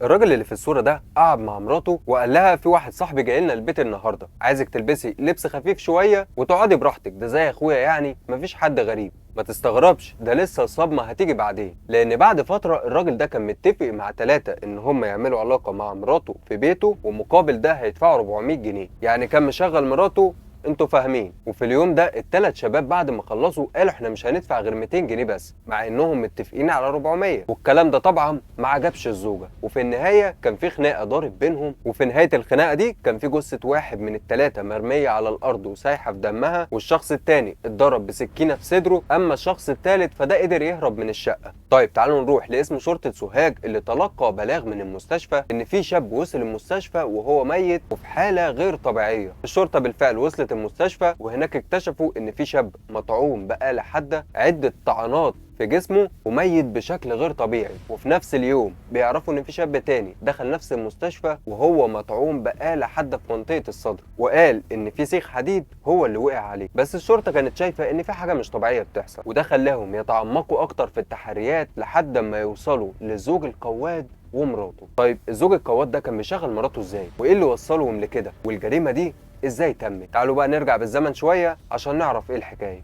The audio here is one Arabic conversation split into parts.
الراجل اللي في الصورة ده قعد مع مراته وقال لها في واحد صاحبي جاي لنا البيت النهارده، عايزك تلبسي لبس خفيف شوية وتقعدي براحتك، ده زي اخويا يعني مفيش حد غريب. ما تستغربش، ده لسه الصدمة هتيجي بعدين، لأن بعد فترة الراجل ده كان متفق مع ثلاثة إن هم يعملوا علاقة مع مراته في بيته، ومقابل ده هيدفعوا 400 جنيه، يعني كان مشغل مراته. انتوا فاهمين. وفي اليوم ده الثلاث شباب بعد ما خلصوا قالوا احنا مش هندفع غير 200 جنيه بس، مع انهم متفقين على 400. والكلام ده طبعا ما عجبش الزوجه، وفي النهايه كان في خناقه دارت بينهم، وفي نهايه الخناقه دي كان في جثه واحد من الثلاثه مرميه على الارض وسايحه في دمها، والشخص الثاني اتضرب بسكينه في صدره، اما الشخص الثالث فده قدر يهرب من الشقه. طيب تعالوا نروح لاسم شرطه سوهاج اللي تلقى بلاغ من المستشفى ان في شاب وصل المستشفى وهو ميت وفي حاله غير طبيعيه. الشرطه بالفعل وصلت المستشفى، وهناك اكتشفوا ان في شاب مطعون بآلة حادة عدة طعنات في جسمه وميت بشكل غير طبيعي. وفي نفس اليوم بيعرفوا ان في شاب تاني دخل نفس المستشفى وهو مطعون بآلة حادة في منطقة الصدر، وقال ان في سيخ حديد هو اللي وقع عليه. بس الشرطة كانت شايفة ان في حاجة مش طبيعية بتحصل، وده خلاهم يتعمقوا اكتر في التحريات لحد ما يوصلوا للزوج القواد ومراته. طيب الزوج القواد ده كان بيشغل مراته ازاي؟ وايه اللي وصلهم لكده؟ والجريمة دي ازاي تمت؟ تعالوا بقى نرجع بالزمن شوية عشان نعرف ايه الحكاية.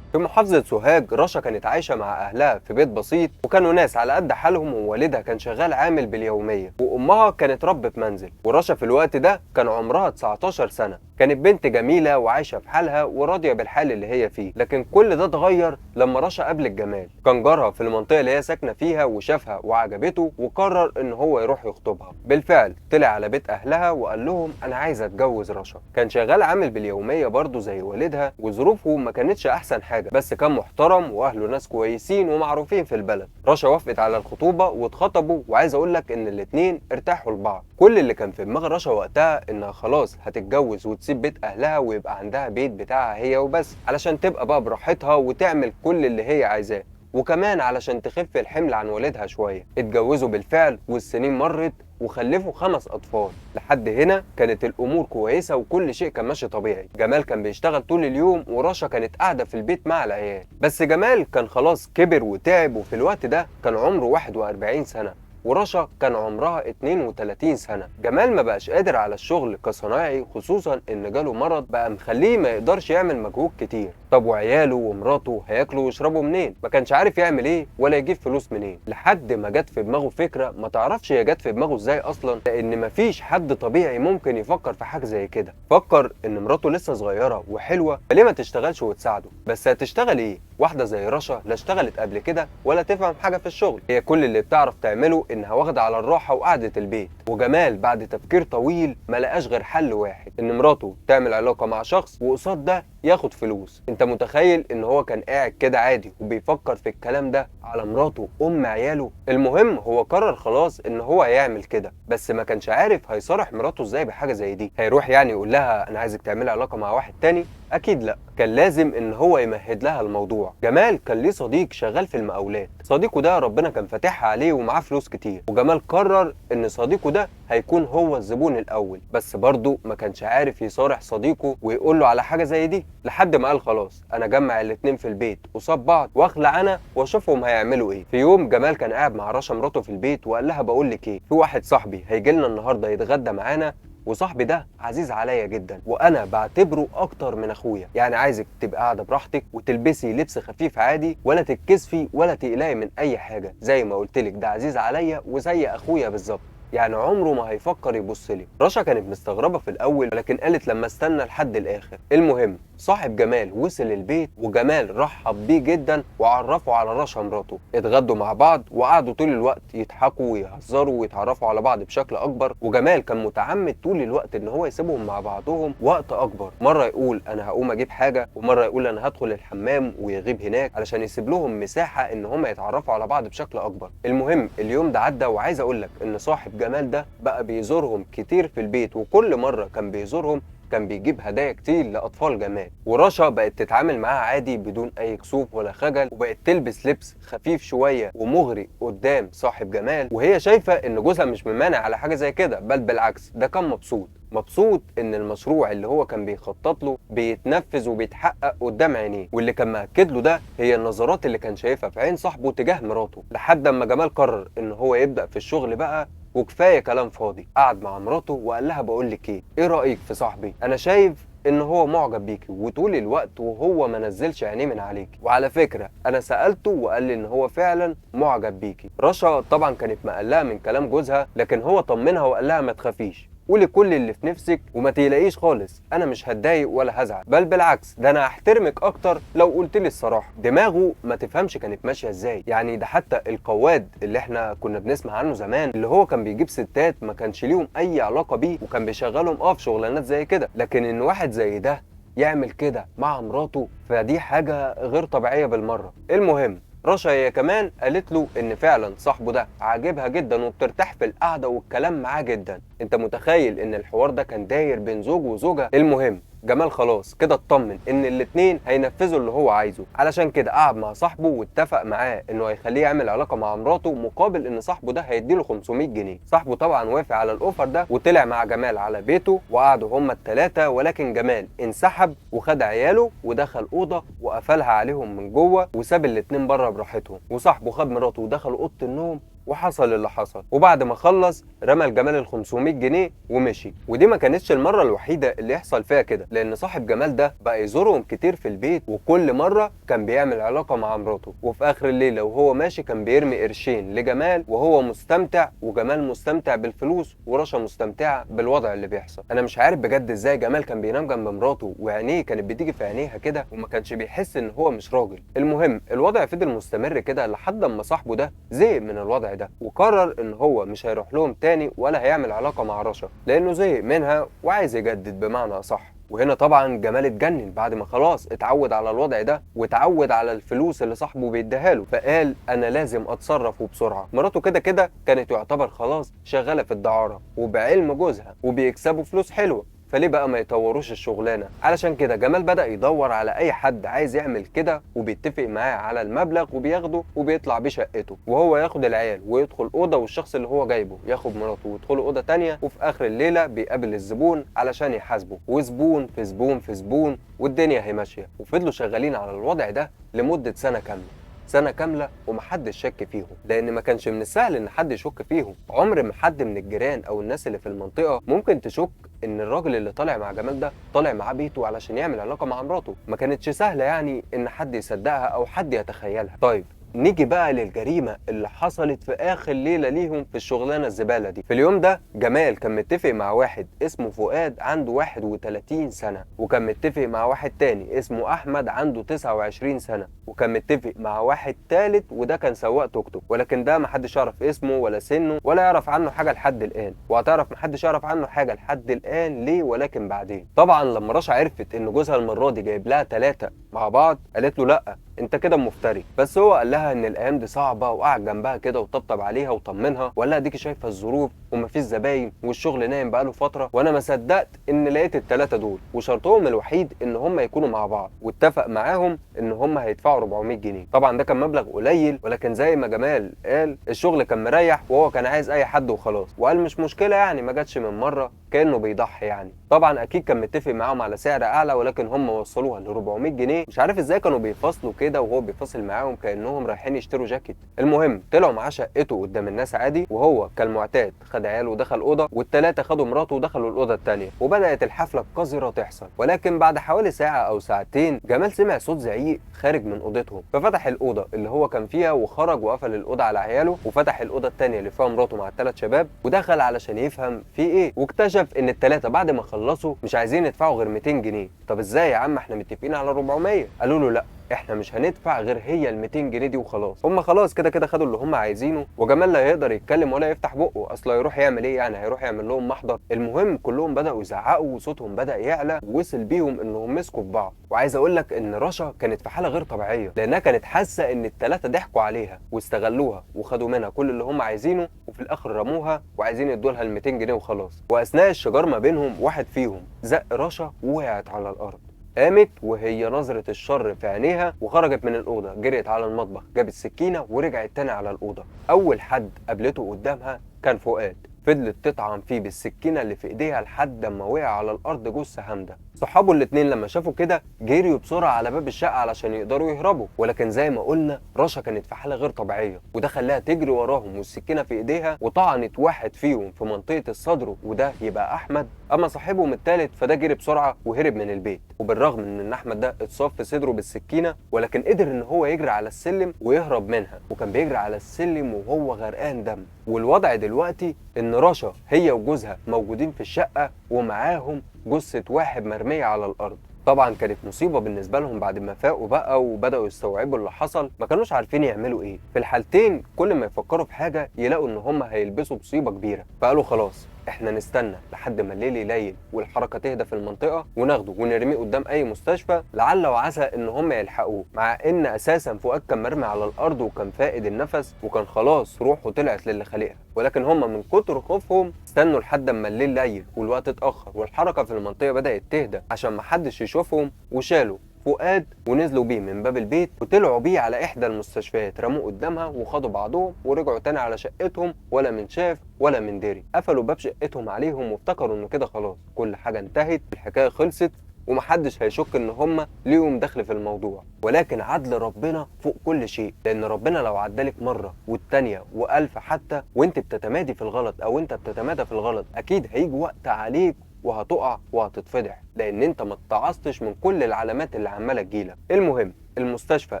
في محافظة سوهاج رشا كانت عايشة مع أهلها في بيت بسيط، وكانوا ناس على قد حالهم، ووالدها كان شغال عامل باليومية، وأمها كانت ربة منزل. ورشا في الوقت ده كان عمرها 19 سنة، كانت بنت جميلة وعايشة في حالها وراضية بالحال اللي هي فيه. لكن كل ده اتغير لما رشا قابلت جمال، كان جارها في المنطقة اللي هي ساكنة فيها، وشافها وعجبته وقرر إن هو يروح يخطبها. بالفعل طلع على بيت أهلها وقال لهم أنا عايز أتجوز رشا. كان شغال عامل باليومية برضه زي والدها، وظروفه ما كانتش أحسن حاجة، بس كان محترم واهله ناس كويسين ومعروفين في البلد. رشا وافقت على الخطوبه واتخطبوا، وعايز اقول لك ان الاتنين ارتاحوا لبعض. كل اللي كان في دماغ رشا وقتها انها خلاص هتتجوز وتسيب بيت اهلها ويبقى عندها بيت بتاعها هي وبس، علشان تبقى بقى براحتها وتعمل كل اللي هي عايزاه، وكمان علشان تخف الحمل عن والدها شويه. اتجوزوا بالفعل والسنين مرت وخلفوا 5 أطفال. لحد هنا كانت الأمور كويسة وكل شيء كان ماشي طبيعي. جمال كان بيشتغل طول اليوم ورشا كانت قاعدة في البيت مع العيال. بس جمال كان خلاص كبر وتعب، وفي الوقت ده كان عمره 41 سنة، ورشا كان عمرها 32 سنة. جمال ما بقاش قادر على الشغل كصنايعي، خصوصا ان جاله مرض بقى مخليه ما يقدرش يعمل مجهود كتير. طب وعياله ومراته هياكلوا ويشربوا منين؟ ما كانش عارف يعمل ايه ولا يجيب فلوس منين، لحد ما جت في دماغه فكرة ما تعرفش هي جت في دماغه ازاي اصلا، لان مفيش حد طبيعي ممكن يفكر في حاجة زي كده. فكر ان مراته لسه صغيرة وحلوة، فليه ما تشتغلش وتساعده؟ بس هتشتغل ايه؟ واحدة زي رشا لا اشتغلت قبل كده ولا تفهم حاجة في الشغل، هي كل اللي بتعرف تعمله انها واخدة على الراحة وقعدة البيت. وجمال بعد تفكير طويل ما لقاش غير حل واحد، ان مراته تعمل علاقة مع شخص وقصاد ده ياخد فلوس. انت متخيل ان هو كان قاعد كده عادي وبيفكر في الكلام ده على مراته ام عياله؟ المهم هو قرر خلاص ان هو هيعمل كده، بس ما كانش عارف هيصارح مراته ازاي بحاجة زي دي. هيروح يعني يقول لها انا عايزك تعملي علاقة مع واحد تاني؟ اكيد لا، كان لازم ان هو يمهد لها الموضوع. جمال كان ليه صديق شغال في المقاولات، صديقه ده ربنا كان فاتحها عليه ومعاه فلوس كتير، وجمال قرر ان صديقه ده هيكون هو الزبون الاول. بس برضه ما كانش عارف يصارح صديقه ويقول له على حاجه زي دي، لحد ما قال خلاص انا اجمع الاتنين في البيت قصاد بعض واخلع انا واشوفهم هيعملوا ايه. في يوم جمال كان قاعد مع رشا مراته في البيت وقال لها بقول لك ايه، في واحد صاحبي هيجي لنا النهارده يتغدى معانا، وصاحبي ده عزيز عليا جدا وانا بعتبره اكتر من اخويا، يعني عايزك تبقى قاعده براحتك وتلبسي لبس خفيف عادي، ولا تتكسفي ولا تقلقي من اي حاجه، زي ما قلت لك ده عزيز عليا وزي اخويا بالظبط، يعني عمره ما هيفكر يبص لي. رشا كانت مستغربه في الاول، لكن قالت لما استنى لحد الاخر. المهم صاحب جمال وصل البيت، وجمال رحب بيه جدا وعرفه على رشا مراته. اتغدوا مع بعض وقعدوا طول الوقت يضحكوا ويهزروا ويتعرفوا على بعض بشكل اكبر، وجمال كان متعمد طول الوقت ان هو يسيبهم مع بعضهم وقت اكبر. مره يقول انا هقوم اجيب حاجه، ومره يقول انا هدخل الحمام ويغيب هناك علشان يسيب لهم مساحه ان هم يتعرفوا على بعض بشكل اكبر. المهم اليوم ده عدى، وعايز اقول لك ان صاحب جمال ده بقى بيزورهم كتير في البيت، وكل مره كان بيزورهم كان بيجيب هدايا كتير لاطفال جمال. ورشا بقت تتعامل معاه عادي بدون اي كسوف ولا خجل، وبقت تلبس لبس خفيف شويه ومغري قدام صاحب جمال، وهي شايفه ان جوزها مش ممانع على حاجه زي كده، بل بالعكس ده كان مبسوط. مبسوط ان المشروع اللي هو كان بيخطط له بيتنفذ وبيتحقق قدام عينيه، واللي كان مأكد له ده هي النظرات اللي كان شايفها في عين صاحبه تجاه مراته. لحد اما جمال قرر ان هو يبدأ في الشغل بقى وكفايه كلام فاضي. قعد مع مراته وقال لها بقول لك ايه رايك في صاحبي؟ انا شايف ان هو معجب بيكي وطول الوقت وهو ما نزلش عينيه من عليكي، وعلى فكره انا سالته وقال لي ان هو فعلا معجب بيكي. رشا طبعا كانت مقلقه من كلام جوزها، لكن هو طمنها وقال لها ما تخافيش، قولي كل اللي في نفسك وما تقلقيش خالص، انا مش هتضايق ولا هزعل، بل بالعكس ده انا هحترمك اكتر لو قلت لي الصراحه. دماغه ما تفهمش كانت ماشيه ازاي، يعني ده حتى القواد اللي احنا كنا بنسمع عنه زمان اللي هو كان بيجيب ستات ما كانش ليهم اي علاقه بيه وكان بيشغلهم في شغلانات زي كده، لكن ان واحد زي ده يعمل كده مع مراته فدي حاجه غير طبيعيه بالمره. المهم رشا هي كمان قالت له ان فعلا صاحبه ده عاجبها جدا وبترتاح في القعده والكلام معاه جدا. انت متخيل ان الحوار ده كان داير بين زوج وزوجه؟ المهم جمال خلاص كده اطمن ان الاتنين هينفذوا اللي هو عايزه، علشان كده قعد مع صاحبه واتفق معاه انه هيخليه يعمل علاقه مع مراته مقابل ان صاحبه ده هيديله 500 جنيه. صاحبه طبعا وافق على الاوفر ده وطلع مع جمال على بيته وقعدوا هما التلاته، ولكن جمال انسحب وخد عياله ودخل اوضه وقفلها عليهم من جوه وساب الاتنين بره براحتهم، وصاحبه خد مراته ودخل اوضه النوم وحصل اللي حصل. وبعد ما خلص رمى الجمال ال 500 جنيه ومشي. ودي ما كانتش المره الوحيده اللي يحصل فيها كده، لان صاحب جمال ده بقى يزورهم كتير في البيت وكل مره كان بيعمل علاقه مع مراته، وفي اخر الليله وهو ماشي كان بيرمي قرشين لجمال وهو مستمتع، وجمال مستمتع بالفلوس ورشا مستمتعه بالوضع اللي بيحصل. انا مش عارف بجد ازاي جمال كان بينام جنب مراته وعينيه كانت بتيجي في عينيها كده وما كانش بيحس ان هو مش راجل. المهم الوضع فضل مستمر كده لحد اما صاحبه ده زهق من الوضع ده وقرر ان هو مش هيروح لهم تاني ولا هيعمل علاقه مع رشا لانه زهق منها وعايز يجدد بمعنى اصح. وهنا طبعا جمال اتجنن بعد ما خلاص اتعود على الوضع ده واتعود على الفلوس اللي صاحبه بيديها له، فقال انا لازم اتصرف وبسرعه. مراته كده كده كانت يعتبر خلاص شغاله في الدعاره وبعلم جوزها وبيكسبوا فلوس حلوه، فليه بقى ما يطوروش الشغلانه؟ علشان كده جمال بدأ يدور على اي حد عايز يعمل كده وبيتفق معاه على المبلغ وبياخده وبيطلع بيه شقته، وهو ياخد العيال ويدخل اوضه والشخص اللي هو جايبه ياخد مراته ويدخلوا اوضه تانية، وفي اخر الليله بيقابل الزبون علشان يحاسبه، وزبون في زبون في زبون والدنيا هي ماشيه. وفضلوا شغالين على الوضع ده لمده سنه كامله، سنة كاملة ومحدش شك فيهم، لأن ما كانش من السهل إن حد يشك فيهم. عمر ما حد من الجيران أو الناس اللي في المنطقة ممكن تشك إن الراجل اللي طالع مع جمال ده طالع معاه بيته علشان يعمل علاقة مع مراته. ما كانتش سهلة يعني إن حد يصدقها أو حد يتخيلها. طيب نيجي بقى للجريمة اللي حصلت في آخر ليلة ليهم في الشغلانة الزبالة دي. في اليوم ده جمال كان متفق مع واحد اسمه فؤاد عنده 31 سنة، وكان متفق مع واحد تاني اسمه أحمد عنده 29 سنة، وكان متفق مع واحد تالت وده كان سواق توك توك، ولكن ده محدش يعرف اسمه ولا سنه ولا يعرف عنه حاجة لحد الآن، وهتعرف محدش يعرف عنه حاجة لحد الآن ليه ولكن بعدين. طبعا لما رشا عرفت إن جوزها المرة دي جايب لها 3 مع بعض قالت له لأ انت كده مفتري، بس هو قال لها ان الايام دي صعبه وقعد جنبها كده وطبطب عليها وطمنها وقال لها اديكي شايفه الظروف ومفيش زباين والشغل نايم بقاله فتره، وانا ما صدقت ان لقيت ال3 دول وشرطهم الوحيد ان هم يكونوا مع بعض، واتفق معاهم ان هم هيدفعوا 400 جنيه. طبعا ده كان مبلغ قليل ولكن زي ما جمال قال الشغل كان مريح وهو كان عايز اي حد وخلاص، وقال مش مشكله يعني ما جاتش من مره كانه بيضحي يعني. طبعا اكيد كان متفق معاهم على سعر اعلى ولكن هم وصلوها ل 400 جنيه. مش عارف ازاي كانوا بيفاصلوا كده وهو بيفاصل معاهم كانهم رايحين يشتروا جاكيت. المهم طلعوا معاه شقته قدام الناس عادي، وهو كالمعتاد خد عياله ودخل اوضه والثلاثه خدوا مراته ودخلوا الاوضه الثانيه، وبدات الحفله القذره تحصل. ولكن بعد حوالي ساعه او ساعتين جمال سمع صوت زعيق خارج من اوضتهم، ففتح الاوضه اللي هو كان فيها وخرج وقفل الاوضه على عياله وفتح الاوضه الثانيه اللي فيها مراته مع ال3 شباب ودخل علشان يفهم في ايه، واكتشف ان ال3 بعد ما خلصوا مش عايزين يدفعوا غير 200 جنيه. طب ازاي يا عم احنا متفقين على 400؟ قالوا له لا احنا مش هندفع غير هي ال 200 جنيه دي وخلاص. هم خلاص كده كده خدوا اللي هم عايزينه وجمال لا هيقدر يتكلم ولا يفتح بقه، اصلا يروح يعمل ايه يعني؟ هيروح يعمل لهم محضر. المهم كلهم بداوا يزعقوا وصوتهم بدا يعلى ووصل بيهم انهم مسكوا في بعض. وعايز اقول لك ان رشا كانت في حاله غير طبيعيه لانها كانت حاسه ان ال3 ضحكوا عليها واستغلوها وخدوا منها كل اللي هم عايزينه وفي الاخر رموها وعايزين يدوا لها ال 200 جنيه وخلاص. واثناء الشجار ما بينهم واحد فيهم زق رشا ووقعت على الارض، قامت وهي نظرة الشر في عينيها وخرجت من الأوضة، جريت على المطبخ جابت سكينة ورجعت تاني على الأوضة. أول حد قابلته قدامها كان فؤاد، فضلت تطعن فيه بالسكينه اللي في ايديها لحد ما وقع على الارض جثه هامده. صحابه الاتنين لما شافوا كده جريوا بسرعه على باب الشقه علشان يقدروا يهربوا، ولكن زي ما قلنا رشا كانت في حاله غير طبيعيه، وده خلاها تجري وراهم والسكينه في ايديها وطعنت واحد فيهم في منطقه الصدر، وده يبقى احمد. اما صاحبهم الثالث فده جري بسرعه وهرب من البيت، وبالرغم من ان احمد ده اتصاب في صدره بالسكينه ولكن قدر ان هو يجري على السلم ويهرب منها، وكان بيجري على السلم وهو غرقان دم. والوضع دلوقتي ان رشا هي وجوزها موجودين في الشقه ومعاهم جثه واحد مرميه على الارض. طبعا كانت مصيبه بالنسبه لهم بعد ما فاقوا بقى وبداوا يستوعبوا اللي حصل، ما كانوش عارفين يعملوا ايه. في الحالتين كل ما يفكروا في حاجه يلاقوا ان هم هيلبسوا مصيبه كبيره، فقالوا خلاص احنا نستنى لحد ما الليل يليل والحركه تهدى في المنطقه وناخده ونرميه قدام اي مستشفى لعل وعسى ان هم يلحقوه، مع ان اساسا فؤاد كان مرمي على الارض وكان فاقد النفس وكان خلاص روحه طلعت للي خالقها. ولكن هم من كتر خوفهم استنوا لحد ما الليل ليل والوقت اتاخر والحركه في المنطقه بدات تهدى عشان ما حدش يشوفهم، وشالوا فؤاد ونزلوا بيه من باب البيت وطلعوا بيه على احدى المستشفيات، رموه قدامها وخدوا بعضهم ورجعوا تاني على شقتهم، ولا من شاف ولا من دري. قفلوا باب شقتهم عليهم وافتكروا انه كده خلاص كل حاجه انتهت، الحكايه خلصت ومحدش هيشك ان هم ليهم دخل في الموضوع. ولكن عدل ربنا فوق كل شيء، لان ربنا لو عدلك مره والتانيه والف حتى وانت بتتمادي في الغلط او انت بتتمادى في الغلط، اكيد هيجي وقت عليك وهتقع وهتتفضح، لان انت ما اتعظتش من كل العلامات اللي عماله تجيلك. المهم المستشفى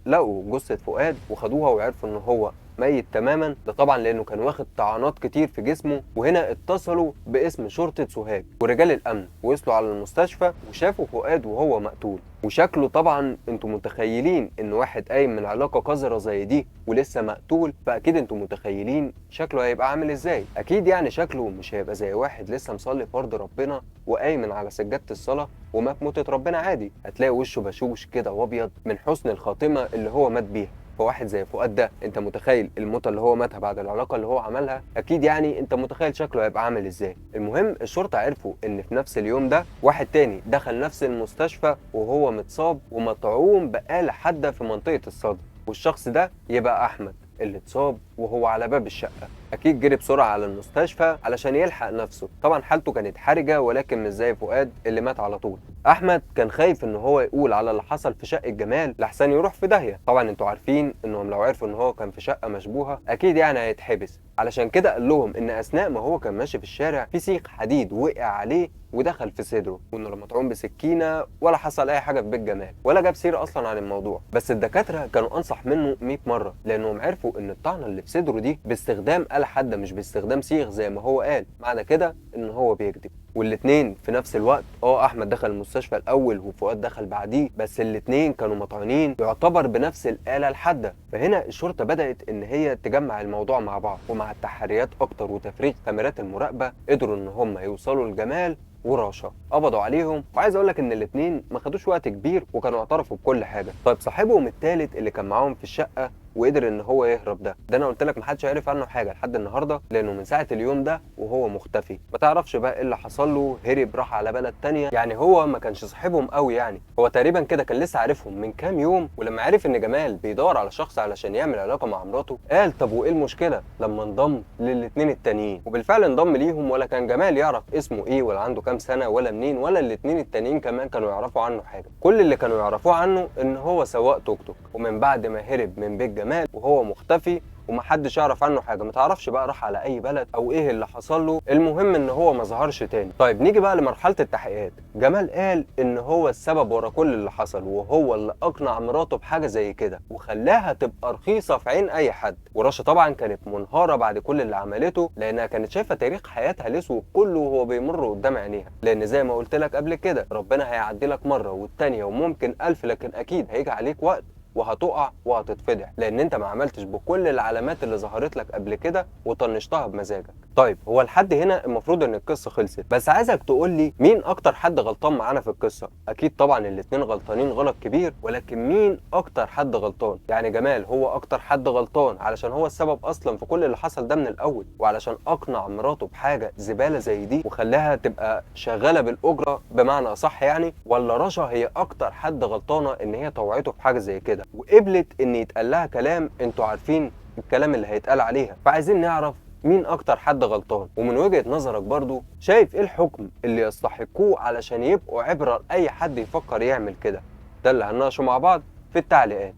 لقوا جثه فؤاد وخدوها وعرفوا ان هو ميت تماما، ده طبعا لانه كان واخد طعنات كتير في جسمه. وهنا اتصلوا باسم شرطه سوهاج ورجال الامن وصلوا على المستشفى وشافوا فؤاد وهو مقتول، وشكله طبعا انتوا متخيلين ان واحد قايم من علاقه قذره زي دي ولسه مقتول، فاكيد انتوا متخيلين شكله هيبقى عامل ازاي. اكيد يعني شكله مش هيبقى زي واحد لسه مصلي فرض ربنا وقايم من على سجاده الصلاه ومات موتة ربنا عادي، هتلاقي وشه بشوش كده وابيض من حسن الخاتمه اللي هو مات بيها. فواحد زي فؤاد ده انت متخيل الموتة اللي هو ماتها بعد العلاقه اللي هو عملها، اكيد يعني انت متخيل شكله هيبقى عامل ازاي. المهم الشرطه عرفوا ان في نفس اليوم ده واحد تاني دخل نفس المستشفى وهو متصاب ومطعوم بآلة حاده في منطقه الصدر، والشخص ده يبقى احمد اللي اتصاب وهو على باب الشقه. اكيد جري بسرعه على المستشفى علشان يلحق نفسه، طبعا حالته كانت حرجه ولكن مش زي فؤاد اللي مات على طول. احمد كان خايف ان هو يقول على اللي حصل في شقه جمال لحسن يروح في داهيه، طبعا انتوا عارفين انهم لو عرفوا ان هو كان في شقه مشبوهه اكيد يعني هيتحبس، علشان كده قال لهم ان اثناء ما هو كان ماشي في الشارع في سيخ حديد وقع عليه ودخل في صدره، وانه لما مطعون بسكينه ولا حصل اي حاجه في بيت جمال ولا جاب سيره اصلا عن الموضوع. بس الدكاتره كانوا انصح منه 100 مره لانهم عرفوا ان الطعنه اللي في صدره دي باستخدام آلة حاده مش باستخدام سيخ زي ما هو قال، معنى كده ان هو بيكذب. والاتنين في نفس الوقت احمد دخل المستشفى الاول وفؤاد دخل بعديه، بس الاتنين كانوا مطعونين يعتبر بنفس الآلة الحاده. فهنا الشرطه بدات ان هي تجمع الموضوع مع بعض، ومع التحريات اكتر وتفريغ كاميرات المراقبه قدروا ان هم يوصلوا لجمال ورشا، قبضوا عليهم. وعايز اقول لك ان الاثنين ما خدوش وقت كبير وكانوا اعترفوا بكل حاجه. طيب صاحبهم الثالث اللي كان معاهم في الشقه وقدر ان هو يهرب ده انا قلت لك محدش عرف عنه حاجه لحد النهارده، لانه من ساعه اليوم ده وهو مختفي، ما تعرفش بقى ايه اللي حصل له، هرب راح على بلد تانية. يعني هو ما كانش صاحبهم قوي، يعني هو تقريبا كده كان لسه عارفهم من كام يوم، ولما عرف ان جمال بيدور على شخص علشان يعمل علاقه مع مراته قال طب وايه المشكله لما انضم للاثنين التانيين. وبالفعل انضم ليهم، ولا كان جمال يعرف اسمه ايه ولا عنده كام سنه ولا منين، ولا الاثنين التانيين كمان كانوا يعرفوا عنه حاجه. كل اللي كانوا يعرفوه عنه ان هو سواق توك توك، ومن بعد ما هرب من بيت جمال وهو مختفي ومحدش يعرف عنه حاجه، ما تعرفش بقى راح على اي بلد او ايه اللي حصل له، المهم ان هو ما ظهرش تاني. طيب نيجي بقى لمرحله التحقيقات. جمال قال ان هو السبب ورا كل اللي حصل، وهو اللي اقنع مراته بحاجه زي كده وخلاها تبقى رخيصه في عين اي حد. ورشا طبعا كانت منهاره بعد كل اللي عملته، لانها كانت شايفه تاريخ حياتها الاسود كله وهو بيمر قدام عينيها، لان زي ما قلت لك قبل كده ربنا هيعدلك مره والتانيه وممكن 1000، لكن اكيد هيجي عليك وقت وهتقع وهتتفضح، لان انت ما عملتش بكل العلامات اللي ظهرت لك قبل كده وطنشتها بمزاجك. طيب هو لحد هنا المفروض ان القصه خلصت، بس عايزك تقول لي مين اكتر حد غلطان معانا في القصه؟ اكيد طبعا الاثنين غلطانين غلط كبير، ولكن مين اكتر حد غلطان؟ يعني جمال هو اكتر حد غلطان علشان هو السبب اصلا في كل اللي حصل ده من الاول، وعلشان اقنع مراته بحاجه زباله زي دي وخلاها تبقى شغاله بالاجره بمعنى اصح يعني؟ ولا رشا هي اكتر حد غلطانه ان هي طوعته في حاجه زي كده وقبلت ان يتقال لها كلام انتوا عارفين الكلام اللي هيتقال عليها؟ فعايزين نعرف مين اكتر حد غلطان، ومن وجهة نظرك برضو شايف ايه الحكم اللي يستحقوه علشان يبقوا عبرة لأي حد يفكر يعمل كده. ده اللي هنناقشه مع بعض في التعليقات.